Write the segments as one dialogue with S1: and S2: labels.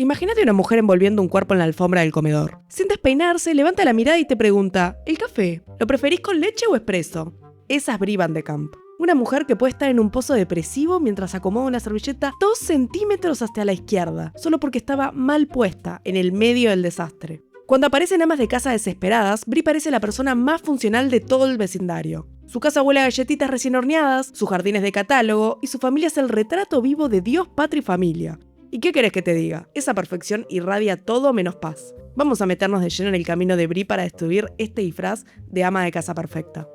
S1: Imagínate una mujer envolviendo un cuerpo en la alfombra del comedor. Sin despeinarse, levanta la mirada y te pregunta, ¿el café? ¿Lo preferís con leche o expreso? Esa es Brie Van de Kamp. Una mujer que puede estar en un pozo depresivo mientras acomoda una servilleta 2 centímetros hacia la izquierda, solo porque estaba mal puesta, en el medio del desastre. Cuando aparecen amas de casa desesperadas, Brie parece la persona más funcional de todo el vecindario. Su casa huele a galletitas recién horneadas, sus jardines de catálogo y su familia es el retrato vivo de Dios, patria y familia. ¿Y qué querés que te diga? Esa perfección irradia todo menos paz. Vamos a meternos de lleno en el camino de Brie para destruir este disfraz de ama de casa perfecta.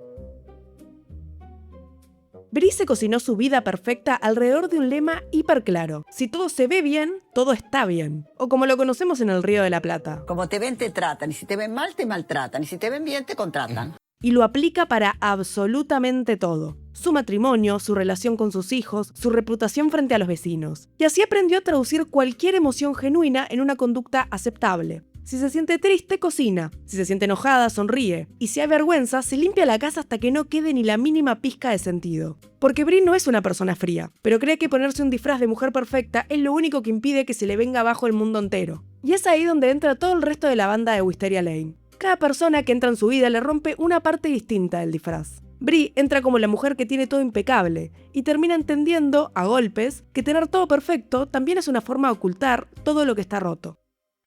S1: Brie se cocinó su vida perfecta alrededor de un lema hiper claro. Si todo se ve bien, todo está bien. O como lo conocemos en el Río de la Plata.
S2: Como te ven, te tratan. Y si te ven mal, te maltratan. Y si te ven bien, te contratan.
S1: Y lo aplica para absolutamente todo. Su matrimonio, su relación con sus hijos, su reputación frente a los vecinos. Y así aprendió a traducir cualquier emoción genuina en una conducta aceptable. Si se siente triste, cocina. Si se siente enojada, sonríe. Y si hay vergüenza, se limpia la casa hasta que no quede ni la mínima pizca de sentido. Porque Brie no es una persona fría, pero cree que ponerse un disfraz de mujer perfecta es lo único que impide que se le venga abajo el mundo entero. Y es ahí donde entra todo el resto de la banda de Wisteria Lane. Cada persona que entra en su vida le rompe una parte distinta del disfraz. Brie entra como la mujer que tiene todo impecable y termina entendiendo, a golpes, que tener todo perfecto también es una forma de ocultar todo lo que está roto.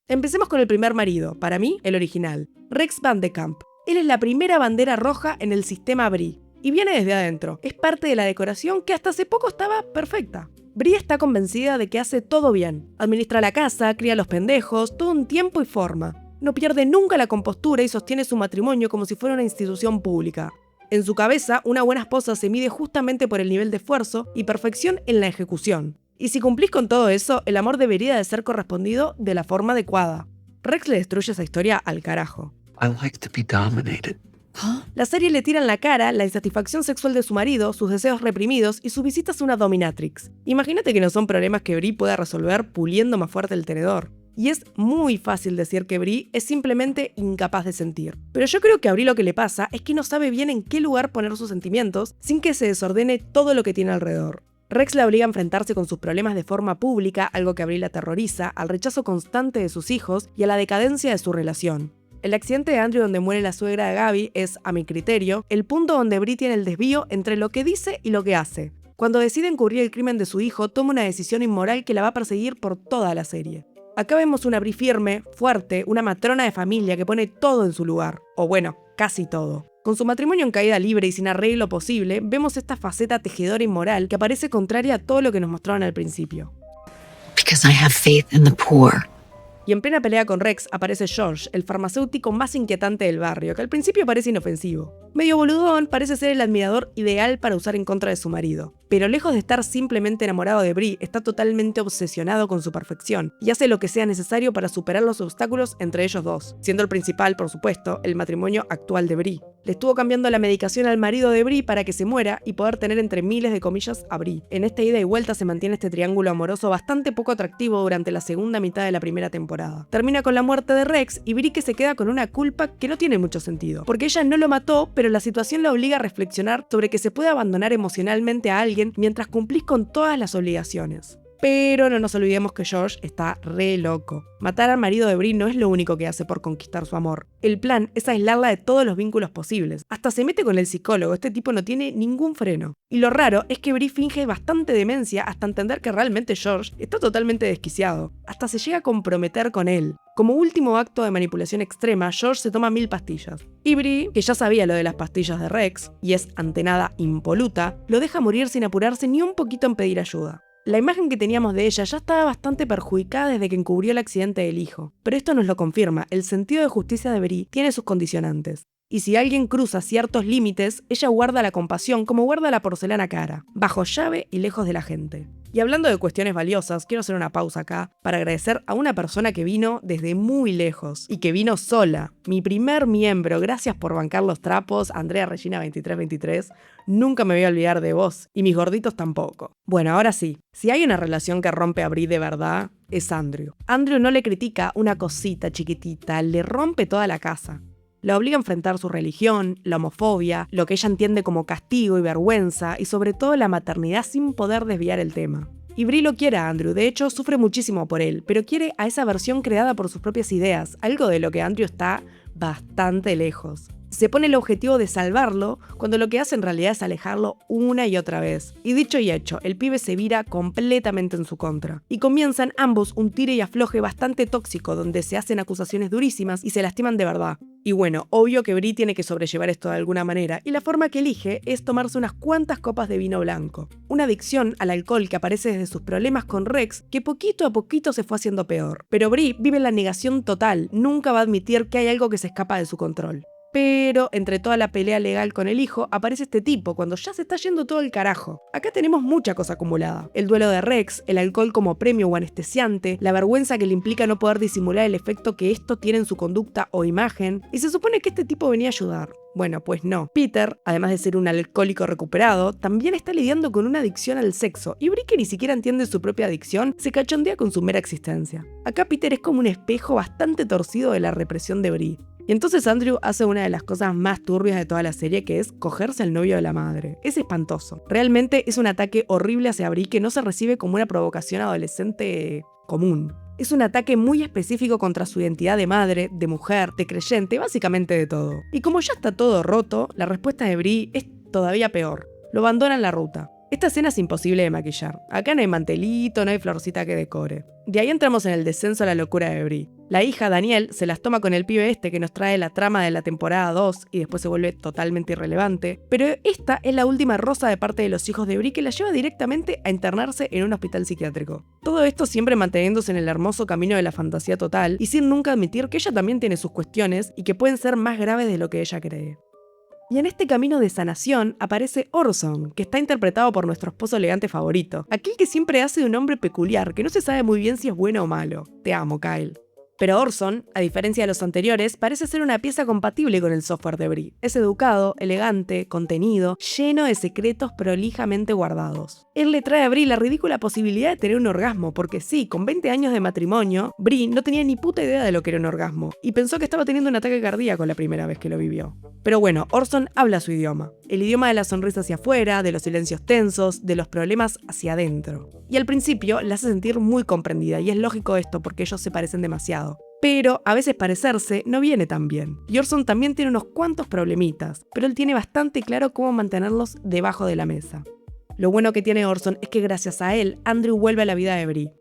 S1: Empecemos con el primer marido, para mí, el original, Rex Van de Kamp. Él es la primera bandera roja en el sistema Brie, y viene desde adentro. Es parte de la decoración que hasta hace poco estaba perfecta. Brie está convencida de que hace todo bien. Administra la casa, cría a los pendejos, todo en tiempo y forma. No pierde nunca la compostura y sostiene su matrimonio como si fuera una institución pública. En su cabeza, una buena esposa se mide justamente por el nivel de esfuerzo y perfección en la ejecución. Y si cumplís con todo eso, el amor debería de ser correspondido de la forma adecuada. Rex le destruye esa historia al carajo.
S3: I like to be dominated.
S1: La serie le tira en la cara la insatisfacción sexual de su marido, sus deseos reprimidos y sus visitas a una dominatrix. Imagínate que no son problemas que Brie pueda resolver puliendo más fuerte el tenedor. Y es muy fácil decir que Brie es simplemente incapaz de sentir. Pero yo creo que a Brie lo que le pasa es que no sabe bien en qué lugar poner sus sentimientos sin que se desordene todo lo que tiene alrededor. Rex la obliga a enfrentarse con sus problemas de forma pública, algo que a Brie la aterroriza, al rechazo constante de sus hijos y a la decadencia de su relación. El accidente de Andrew donde muere la suegra de Gaby es, a mi criterio, el punto donde Brie tiene el desvío entre lo que dice y lo que hace. Cuando decide encubrir el crimen de su hijo, toma una decisión inmoral que la va a perseguir por toda la serie. Acá vemos una Brie firme, fuerte, una matrona de familia que pone todo en su lugar. O bueno, casi todo. Con su matrimonio en caída libre y sin arreglo posible, vemos esta faceta tejedora inmoral que aparece contraria a todo lo que nos mostraron al principio.
S3: Because I have faith in the poor.
S1: Y en plena pelea con Rex aparece George, el farmacéutico más inquietante del barrio, que al principio parece inofensivo. Medio boludón, parece ser el admirador ideal para usar en contra de su marido. Pero lejos de estar simplemente enamorado de Brie, está totalmente obsesionado con su perfección, y hace lo que sea necesario para superar los obstáculos entre ellos dos, siendo el principal, por supuesto, el matrimonio actual de Brie. Le estuvo cambiando la medicación al marido de Brie para que se muera y poder tener entre miles de comillas a Brie. En esta ida y vuelta se mantiene este triángulo amoroso bastante poco atractivo durante la segunda mitad de la primera temporada. Termina con la muerte de Rex y Brie que se queda con una culpa que no tiene mucho sentido, porque ella no lo mató, pero la situación la obliga a reflexionar sobre que se puede abandonar emocionalmente a alguien mientras cumplís con todas las obligaciones. Pero no nos olvidemos que George está re loco. Matar al marido de Brie no es lo único que hace por conquistar su amor. El plan es aislarla de todos los vínculos posibles. Hasta se mete con el psicólogo, este tipo no tiene ningún freno. Y lo raro es que Brie finge bastante demencia hasta entender que realmente George está totalmente desquiciado. Hasta se llega a comprometer con él. Como último acto de manipulación extrema, George se toma 1000 pastillas. Y Brie, que ya sabía lo de las pastillas de Rex, y es ante nada impoluta, lo deja morir sin apurarse ni un poquito en pedir ayuda. La imagen que teníamos de ella ya estaba bastante perjudicada desde que encubrió el accidente del hijo. Pero esto nos lo confirma, el sentido de justicia de Brie tiene sus condicionantes. Y si alguien cruza ciertos límites, ella guarda la compasión como guarda la porcelana cara, bajo llave y lejos de la gente. Y hablando de cuestiones valiosas, quiero hacer una pausa acá para agradecer a una persona que vino desde muy lejos y que vino sola. Mi primer miembro, gracias por bancar los trapos, Andrea Regina 2323. Nunca me voy a olvidar de vos, y mis gorditos tampoco. Bueno, ahora sí, si hay una relación que rompe a Brie de verdad, es Andrew. Andrew no le critica una cosita chiquitita, le rompe toda la casa. La obliga a enfrentar su religión, la homofobia, lo que ella entiende como castigo y vergüenza, y sobre todo la maternidad sin poder desviar el tema. Y Bree lo quiere a Andrew, de hecho sufre muchísimo por él, pero quiere a esa versión creada por sus propias ideas, algo de lo que Andrew está bastante lejos. Se pone el objetivo de salvarlo, cuando lo que hace en realidad es alejarlo una y otra vez. Y dicho y hecho, el pibe se vira completamente en su contra. Y comienzan ambos un tire y afloje bastante tóxico, donde se hacen acusaciones durísimas y se lastiman de verdad. Y bueno, obvio que Bree tiene que sobrellevar esto de alguna manera, y la forma que elige es tomarse unas cuantas copas de vino blanco. Una adicción al alcohol que aparece desde sus problemas con Rex, que poquito a poquito se fue haciendo peor. Pero Bree vive en la negación total, nunca va a admitir que hay algo que se escapa de su control. Pero, entre toda la pelea legal con el hijo, aparece este tipo cuando ya se está yendo todo el carajo. Acá tenemos mucha cosa acumulada. El duelo de Rex, el alcohol como premio o anestesiante, la vergüenza que le implica no poder disimular el efecto que esto tiene en su conducta o imagen, y se supone que este tipo venía a ayudar. Bueno, pues no. Peter, además de ser un alcohólico recuperado, también está lidiando con una adicción al sexo, y Bree, que ni siquiera entiende su propia adicción, se cachondea con su mera existencia. Acá Peter es como un espejo bastante torcido de la represión de Bree. Y entonces Andrew hace una de las cosas más turbias de toda la serie, que es cogerse al novio de la madre. Es espantoso. Realmente es un ataque horrible hacia Bree que no se recibe como una provocación adolescente común. Es un ataque muy específico contra su identidad de madre, de mujer, de creyente, básicamente de todo. Y como ya está todo roto, la respuesta de Bree es todavía peor. Lo abandona en la ruta. Esta escena es imposible de maquillar. Acá no hay mantelito, no hay florcita que decore. De ahí entramos en el descenso a la locura de Bree. La hija, Danielle, se las toma con el pibe este que nos trae la trama de la temporada 2 y después se vuelve totalmente irrelevante, pero esta es la última rosa de parte de los hijos de Bree que la lleva directamente a internarse en un hospital psiquiátrico. Todo esto siempre manteniéndose en el hermoso camino de la fantasía total y sin nunca admitir que ella también tiene sus cuestiones y que pueden ser más graves de lo que ella cree. Y en este camino de sanación aparece Orson, que está interpretado por nuestro esposo elegante favorito, aquel que siempre hace de un hombre peculiar, que no se sabe muy bien si es bueno o malo. Te amo, Kyle. Pero Orson, a diferencia de los anteriores, parece ser una pieza compatible con el software de Bree. Es educado, elegante, contenido, lleno de secretos prolijamente guardados. Él le trae a Bree la ridícula posibilidad de tener un orgasmo, porque sí, con 20 años de matrimonio, Bree no tenía ni puta idea de lo que era un orgasmo, y pensó que estaba teniendo un ataque cardíaco la primera vez que lo vivió. Pero bueno, Orson habla su idioma. El idioma de la sonrisa hacia afuera, de los silencios tensos, de los problemas hacia adentro. Y al principio la hace sentir muy comprendida, y es lógico esto porque ellos se parecen demasiado. Pero a veces parecerse no viene tan bien. Y Orson también tiene unos cuantos problemitas, pero él tiene bastante claro cómo mantenerlos debajo de la mesa. Lo bueno que tiene Orson es que gracias a él, Andrew vuelve a la vida de Bree.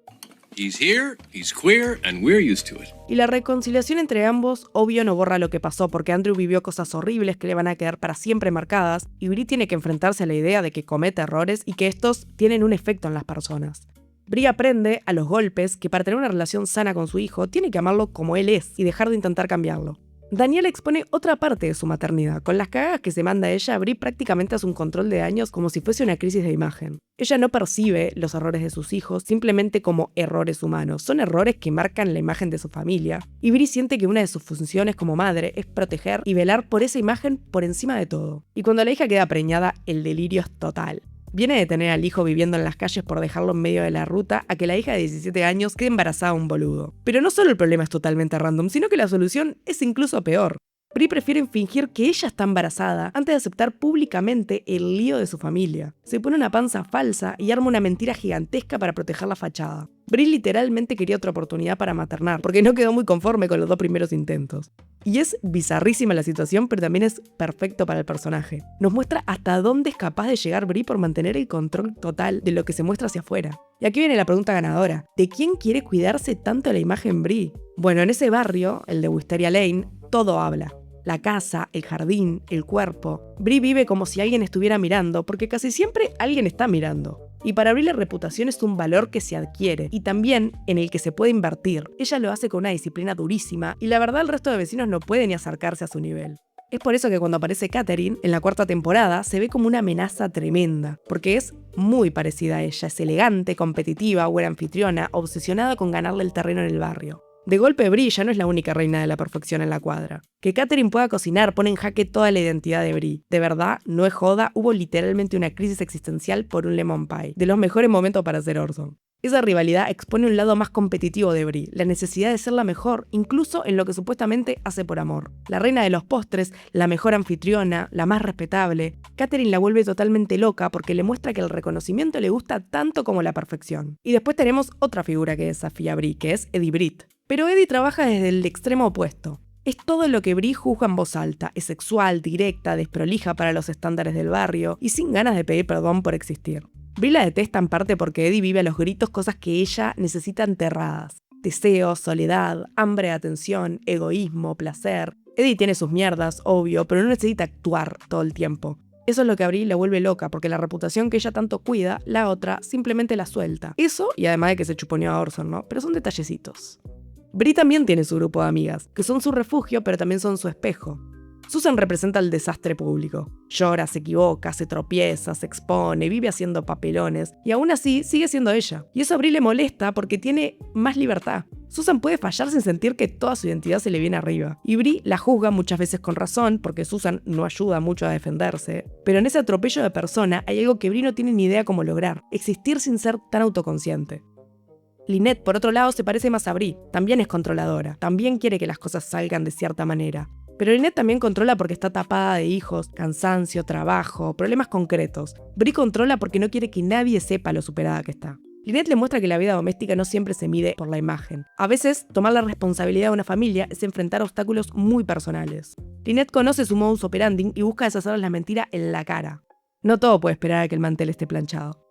S4: He's here, he's queer, and we're used to it.
S1: Y la reconciliación entre ambos, obvio, no borra lo que pasó, porque Andrew vivió cosas horribles que le van a quedar para siempre marcadas, y Bree tiene que enfrentarse a la idea de que comete errores y que estos tienen un efecto en las personas. Bree aprende, a los golpes, que para tener una relación sana con su hijo, tiene que amarlo como él es y dejar de intentar cambiarlo. Danielle expone otra parte de su maternidad. Con las cagadas que se manda ella, Bree prácticamente hace un control de daños como si fuese una crisis de imagen. Ella no percibe los errores de sus hijos simplemente como errores humanos, son errores que marcan la imagen de su familia. Y Bree siente que una de sus funciones como madre es proteger y velar por esa imagen por encima de todo. Y cuando la hija queda preñada, el delirio es total. Viene de tener al hijo viviendo en las calles por dejarlo en medio de la ruta a que la hija de 17 años quede embarazada a un boludo. Pero no solo el problema es totalmente random, sino que la solución es incluso peor. Bree prefiere fingir que ella está embarazada antes de aceptar públicamente el lío de su familia. Se pone una panza falsa y arma una mentira gigantesca para proteger la fachada. Bree literalmente quería otra oportunidad para maternar, porque no quedó muy conforme con los 2 primeros intentos. Y es bizarrísima la situación, pero también es perfecto para el personaje. Nos muestra hasta dónde es capaz de llegar Bree por mantener el control total de lo que se muestra hacia afuera. Y aquí viene la pregunta ganadora. ¿De quién quiere cuidarse tanto la imagen Bree? Bueno, en ese barrio, el de Wisteria Lane, todo habla. La casa, el jardín, el cuerpo. Bree vive como si alguien estuviera mirando, porque casi siempre alguien está mirando. Y para Bree la reputación es un valor que se adquiere, y también en el que se puede invertir. Ella lo hace con una disciplina durísima, y la verdad el resto de vecinos no puede ni acercarse a su nivel. Es por eso que cuando aparece Catherine, en la 4ª temporada, se ve como una amenaza tremenda, porque es muy parecida a ella, es elegante, competitiva, buena anfitriona, obsesionada con ganarle el terreno en el barrio. De golpe, Bree ya no es la única reina de la perfección en la cuadra. Que Catherine pueda cocinar pone en jaque toda la identidad de Bree. De verdad, no es joda, hubo literalmente una crisis existencial por un lemon pie. De los mejores momentos para ser Orson. Esa rivalidad expone un lado más competitivo de Brie, la necesidad de ser la mejor, incluso en lo que supuestamente hace por amor. La reina de los postres, la mejor anfitriona, la más respetable. Catherine la vuelve totalmente loca porque le muestra que el reconocimiento le gusta tanto como la perfección. Y después tenemos otra figura que desafía a Brie, que es Eddie Britt. Pero Eddie trabaja desde el extremo opuesto. Es todo lo que Brie juzga en voz alta, es sexual, directa, desprolija para los estándares del barrio y sin ganas de pedir perdón por existir. Brie la detesta en parte porque Eddie vive a los gritos cosas que ella necesita enterradas. Deseos, soledad, hambre de atención, egoísmo, placer. Eddie tiene sus mierdas, obvio, pero no necesita actuar todo el tiempo. Eso es lo que a Brie la vuelve loca, porque la reputación que ella tanto cuida, la otra simplemente la suelta. Eso, y además de que se chuponeó a Orson, ¿no? Pero son detallecitos. Brie también tiene su grupo de amigas, que son su refugio, pero también son su espejo. Susan representa el desastre público. Llora, se equivoca, se tropieza, se expone, vive haciendo papelones, y aún así sigue siendo ella. Y eso a Brie le molesta porque tiene más libertad. Susan puede fallar sin sentir que toda su identidad se le viene arriba. Y Brie la juzga muchas veces con razón, porque Susan no ayuda mucho a defenderse. Pero en ese atropello de persona hay algo que Brie no tiene ni idea cómo lograr: existir sin ser tan autoconsciente. Lynette, por otro lado, se parece más a Brie. También es controladora, también quiere que las cosas salgan de cierta manera. Pero Lynette también controla porque está tapada de hijos, cansancio, trabajo, problemas concretos. Brie controla porque no quiere que nadie sepa lo superada que está. Lynette le muestra que la vida doméstica no siempre se mide por la imagen. A veces, tomar la responsabilidad de una familia es enfrentar obstáculos muy personales. Lynette conoce su modus operandi y busca deshacerles la mentira en la cara. No todo puede esperar a que el mantel esté planchado.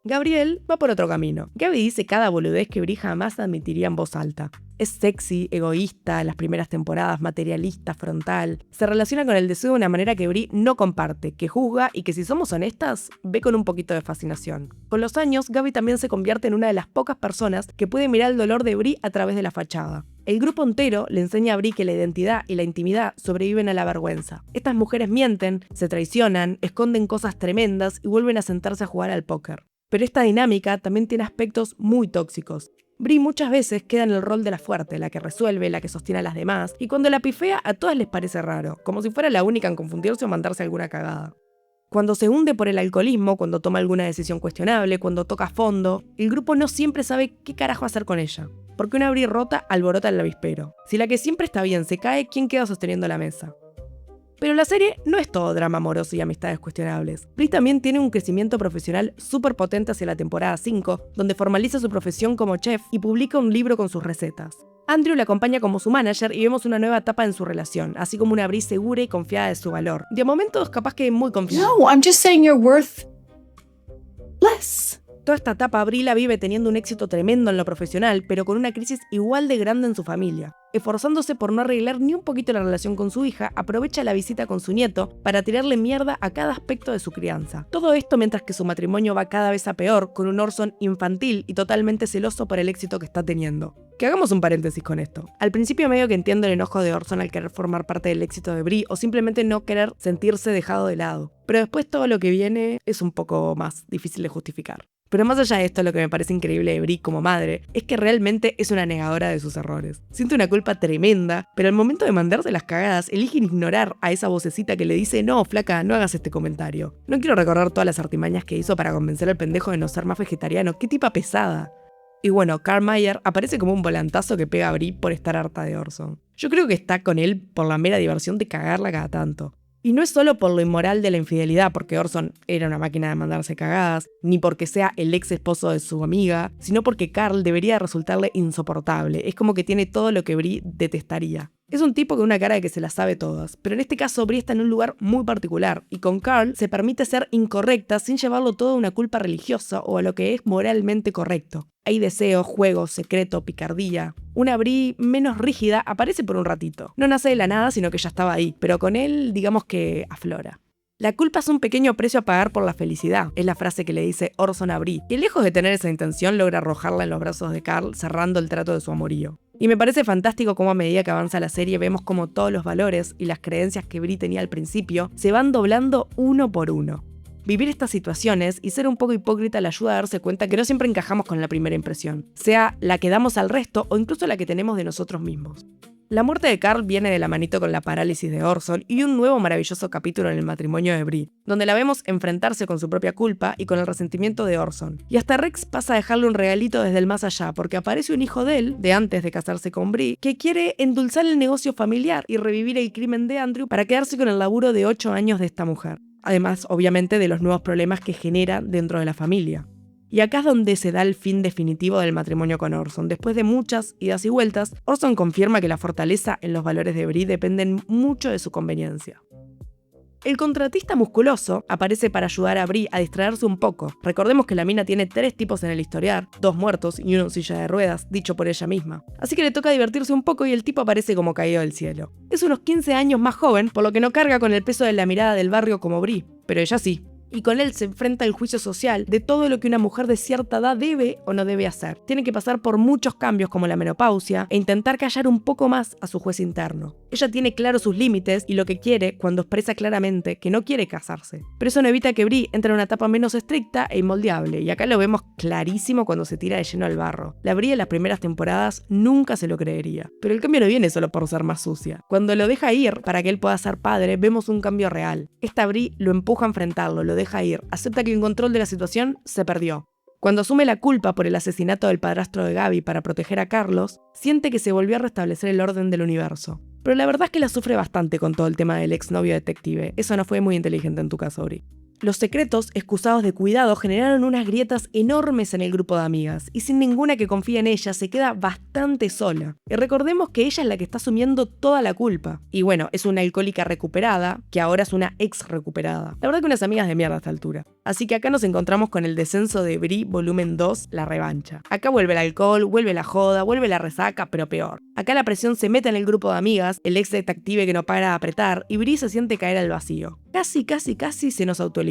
S1: Gabriel va por otro camino. Gaby dice cada boludez que Brie jamás admitiría en voz alta. Es sexy, egoísta, en las primeras temporadas, materialista, frontal. Se relaciona con el deseo de una manera que Brie no comparte, que juzga y que, si somos honestas, ve con un poquito de fascinación. Con los años, Gaby también se convierte en una de las pocas personas que puede mirar el dolor de Brie a través de la fachada. El grupo entero le enseña a Brie que la identidad y la intimidad sobreviven a la vergüenza. Estas mujeres mienten, se traicionan, esconden cosas tremendas y vuelven a sentarse a jugar al póker. Pero esta dinámica también tiene aspectos muy tóxicos. Brie muchas veces queda en el rol de la fuerte, la que resuelve, la que sostiene a las demás, y cuando la pifea a todas les parece raro, como si fuera la única en confundirse o mandarse alguna cagada. Cuando se hunde por el alcoholismo, cuando toma alguna decisión cuestionable, cuando toca fondo, el grupo no siempre sabe qué carajo hacer con ella. Porque una Brie rota alborota el avispero. Si la que siempre está bien se cae, ¿quién queda sosteniendo la mesa? Pero la serie no es todo drama amoroso y amistades cuestionables. Brie también tiene un crecimiento profesional súper potente hacia la temporada 5, donde formaliza su profesión como chef y publica un libro con sus recetas. Andrew la acompaña como su manager y vemos una nueva etapa en su relación, así como una Brie segura y confiada de su valor. De momentos capaz que muy confiada.
S5: No, I'm just saying you're worth less.
S1: Toda esta etapa Brie la vive teniendo un éxito tremendo en lo profesional, pero con una crisis igual de grande en su familia. Esforzándose por no arreglar ni un poquito la relación con su hija, aprovecha la visita con su nieto para tirarle mierda a cada aspecto de su crianza. Todo esto mientras que su matrimonio va cada vez a peor, con un Orson infantil y totalmente celoso por el éxito que está teniendo. Que hagamos un paréntesis con esto. Al principio medio que entiendo el enojo de Orson al querer formar parte del éxito de Brie o simplemente no querer sentirse dejado de lado. Pero después todo lo que viene es un poco más difícil de justificar. Pero más allá de esto, lo que me parece increíble de Brie como madre es que realmente es una negadora de sus errores. Siente una culpa tremenda, pero al momento de mandarse las cagadas, eligen ignorar a esa vocecita que le dice: no, flaca, no hagas este comentario. No quiero recordar todas las artimañas que hizo para convencer al pendejo de no ser más vegetariano. ¡Qué tipa pesada! Y bueno, Carl Mayer aparece como un volantazo que pega a Brie por estar harta de Orson. Yo creo que está con él por la mera diversión de cagarla cada tanto. Y no es solo por lo inmoral de la infidelidad, porque Orson era una máquina de mandarse cagadas, ni porque sea el ex esposo de su amiga, sino porque Carl debería resultarle insoportable. Es como que tiene todo lo que Brie detestaría. Es un tipo con una cara de que se las sabe todas, pero en este caso Brie está en un lugar muy particular, y con Carl se permite ser incorrecta sin llevarlo todo a una culpa religiosa o a lo que es moralmente correcto. Hay deseo, juego, secreto, picardía. Una Brie menos rígida aparece por un ratito. No nace de la nada, sino que ya estaba ahí, pero con él digamos que aflora. La culpa es un pequeño precio a pagar por la felicidad, es la frase que le dice Orson a Brie, que lejos de tener esa intención logra arrojarla en los brazos de Carl, cerrando el trato de su amorío. Y me parece fantástico cómo a medida que avanza la serie vemos como todos los valores y las creencias que Brie tenía al principio se van doblando uno por uno. Vivir estas situaciones y ser un poco hipócrita le ayuda a darse cuenta que no siempre encajamos con la primera impresión, sea la que damos al resto o incluso la que tenemos de nosotros mismos. La muerte de Carl viene de la manito con la parálisis de Orson y un nuevo maravilloso capítulo en el matrimonio de Bree, donde la vemos enfrentarse con su propia culpa y con el resentimiento de Orson. Y hasta Rex pasa a dejarle un regalito desde el más allá, porque aparece un hijo de él, de antes de casarse con Bree, que quiere endulzar el negocio familiar y revivir el crimen de Andrew para quedarse con el laburo de 8 años de esta mujer. Además, obviamente, de los nuevos problemas que genera dentro de la familia. Y acá es donde se da el fin definitivo del matrimonio con Orson. Después de muchas idas y vueltas, Orson confirma que la fortaleza en los valores de Bree dependen mucho de su conveniencia. El contratista musculoso aparece para ayudar a Bree a distraerse un poco. Recordemos que la mina tiene 3 tipos en el historial, 2 muertos y 1 en silla de ruedas, dicho por ella misma. Así que le toca divertirse un poco y el tipo aparece como caído del cielo. Es unos 15 años más joven, por lo que no carga con el peso de la mirada del barrio como Bree, pero ella sí. Y con él se enfrenta al juicio social de todo lo que una mujer de cierta edad debe o no debe hacer. Tiene que pasar por muchos cambios como la menopausia e intentar callar un poco más a su juez interno. Ella tiene claros sus límites y lo que quiere cuando expresa claramente que no quiere casarse. Pero eso no evita que Bree entre en una etapa menos estricta e inmoldeable, y acá lo vemos clarísimo cuando se tira de lleno al barro. La Bree en las primeras temporadas nunca se lo creería, pero el cambio no viene solo por ser más sucia. Cuando lo deja ir para que él pueda ser padre, vemos un cambio real. Esta Bree lo empuja a enfrentarlo, lo deja ir, acepta que el control de la situación se perdió. Cuando asume la culpa por el asesinato del padrastro de Gaby para proteger a Carlos, siente que se volvió a restablecer el orden del universo. Pero la verdad es que la sufre bastante con todo el tema del exnovio detective. Eso no fue muy inteligente en tu caso, Bree. Los secretos, excusados de cuidado, generaron unas grietas enormes en el grupo de amigas, y sin ninguna que confíe en ella, se queda bastante sola. Y recordemos que ella es la que está asumiendo toda la culpa. Y bueno, es una alcohólica recuperada, que ahora es una ex recuperada. La verdad que unas amigas de mierda a esta altura. Así que acá nos encontramos con el descenso de Bree, volumen 2, la revancha. Acá vuelve el alcohol, vuelve la joda, vuelve la resaca, pero peor. Acá la presión se mete en el grupo de amigas, el ex detective que no para de apretar, y Bree se siente caer al vacío. Casi se nos autoelimina.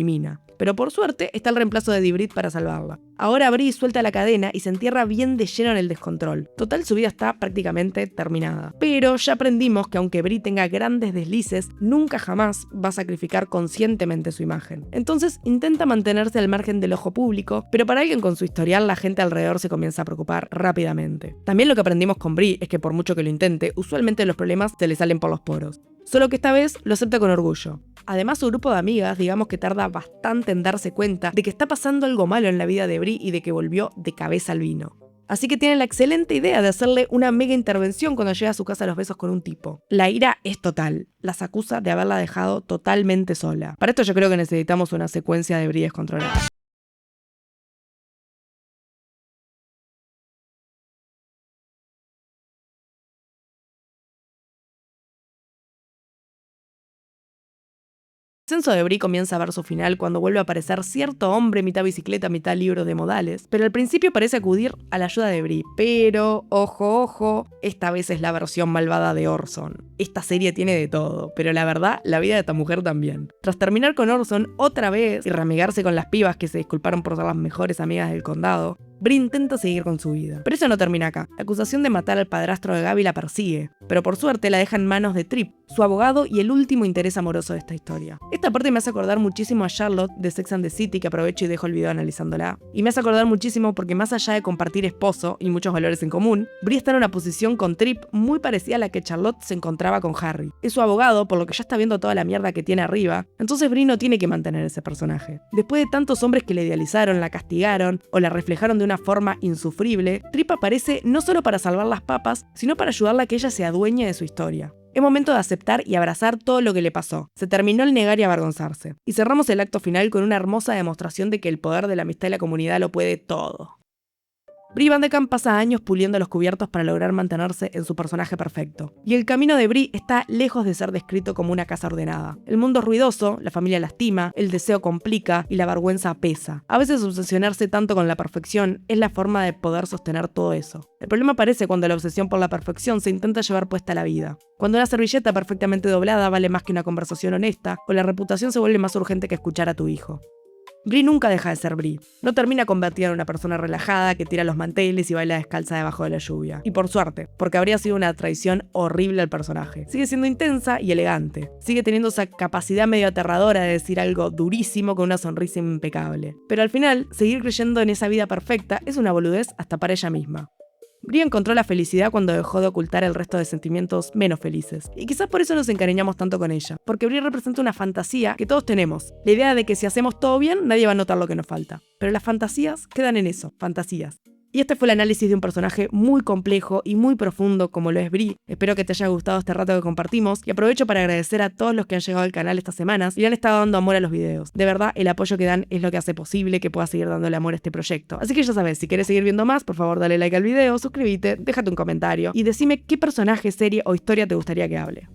S1: Pero por suerte está el reemplazo de Dibrit para salvarla. Ahora Bree suelta la cadena y se entierra bien de lleno en el descontrol. Total, su vida está prácticamente terminada. Pero ya aprendimos que aunque Bree tenga grandes deslices, nunca jamás va a sacrificar conscientemente su imagen. Entonces intenta mantenerse al margen del ojo público, pero para alguien con su historial la gente alrededor se comienza a preocupar rápidamente. También lo que aprendimos con Bree es que por mucho que lo intente, usualmente los problemas se le salen por los poros. Solo que esta vez lo acepta con orgullo. Además, su grupo de amigas, digamos que tarda bastante en darse cuenta de que está pasando algo malo en la vida de Bree y de que volvió de cabeza al vino. Así que tienen la excelente idea de hacerle una mega intervención cuando llega a su casa a los besos con un tipo. La ira es total. Las acusa de haberla dejado totalmente sola. Para esto yo creo que necesitamos una secuencia de Bree descontrolada. El descenso de Bree comienza a ver su final cuando vuelve a aparecer cierto hombre mitad bicicleta, mitad libro de modales, pero al principio parece acudir a la ayuda de Bree. Pero, ojo, esta vez es la versión malvada de Orson. Esta serie tiene de todo, pero la verdad, la vida de esta mujer también. Tras terminar con Orson otra vez y reamigarse con las pibas que se disculparon por ser las mejores amigas del condado, Bree intenta seguir con su vida. Pero eso no termina acá. La acusación de matar al padrastro de Gaby la persigue, pero por suerte la deja en manos de Tripp, su abogado y el último interés amoroso de esta historia. Esta parte me hace acordar muchísimo a Charlotte de Sex and the City, que aprovecho y dejo el video analizándola. Y me hace acordar muchísimo porque más allá de compartir esposo y muchos valores en común, Bree está en una posición con Tripp muy parecida a la que Charlotte se encontraba con Harry. Es su abogado, por lo que ya está viendo toda la mierda que tiene arriba, entonces Bree no tiene que mantener ese personaje. Después de tantos hombres que la idealizaron, la castigaron o la reflejaron de una forma insufrible, Tripp aparece no solo para salvar las papas, sino para ayudarla a que ella se adueñe de su historia. Es momento de aceptar y abrazar todo lo que le pasó. Se terminó el negar y avergonzarse. Y cerramos el acto final con una hermosa demostración de que el poder de la amistad y la comunidad lo puede todo. Bree Van de Kamp pasa años puliendo los cubiertos para lograr mantenerse en su personaje perfecto. Y el camino de Bree está lejos de ser descrito como una casa ordenada. El mundo es ruidoso, la familia lastima, el deseo complica y la vergüenza pesa. A veces obsesionarse tanto con la perfección es la forma de poder sostener todo eso. El problema aparece cuando la obsesión por la perfección se intenta llevar puesta a la vida. Cuando una servilleta perfectamente doblada vale más que una conversación honesta, o la reputación se vuelve más urgente que escuchar a tu hijo. Bree nunca deja de ser Bree. No termina convertida en una persona relajada que tira los manteles y baila descalza debajo de la lluvia. Y por suerte, porque habría sido una traición horrible al personaje. Sigue siendo intensa y elegante. Sigue teniendo esa capacidad medio aterradora de decir algo durísimo con una sonrisa impecable. Pero al final, seguir creyendo en esa vida perfecta es una boludez hasta para ella misma. Brie encontró la felicidad cuando dejó de ocultar el resto de sentimientos menos felices. Y quizás por eso nos encariñamos tanto con ella, porque Brie representa una fantasía que todos tenemos. La idea de que si hacemos todo bien, nadie va a notar lo que nos falta. Pero las fantasías quedan en eso, fantasías. Y este fue el análisis de un personaje muy complejo y muy profundo como lo es Brie. Espero que te haya gustado este rato que compartimos y aprovecho para agradecer a todos los que han llegado al canal estas semanas y le han estado dando amor a los videos. De verdad, el apoyo que dan es lo que hace posible que pueda seguir dándole amor a este proyecto. Así que ya sabes, si quieres seguir viendo más, por favor dale like al video, suscríbete, déjate un comentario y decime qué personaje, serie o historia te gustaría que hable.